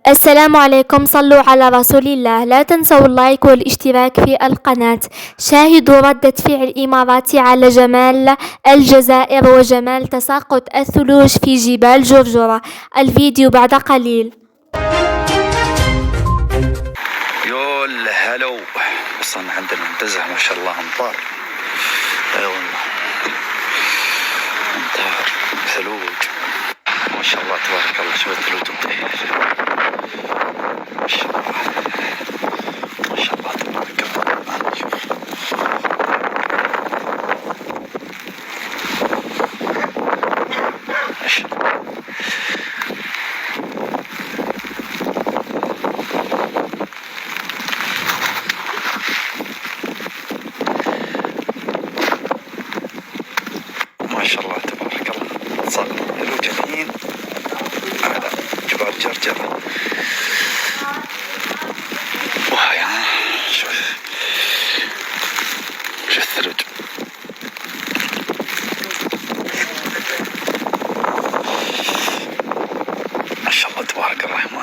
السلام عليكم، صلوا على رسول الله. لا تنسوا اللايك والاشتراك في القناة. شاهدوا ردة فعل الإمارات على جمال الجزائر وجمال تساقط الثلوج في جبال جرجرة. الفيديو بعد قليل. يول هلو، وصلنا عند المنتزه ما شاء الله امطار. اي والله امطار ثلوج ما شاء الله تبارك الله. شوف الثلوج تطيح ما شاء الله ما شاء الله تبارك الله. شوف ما شاء الله ما شاء الله تبارك الله. صار ثلوج الحين على جبال جرجرة. وهاي شوف الثلوج ما شاء الله تبارك الرحمن.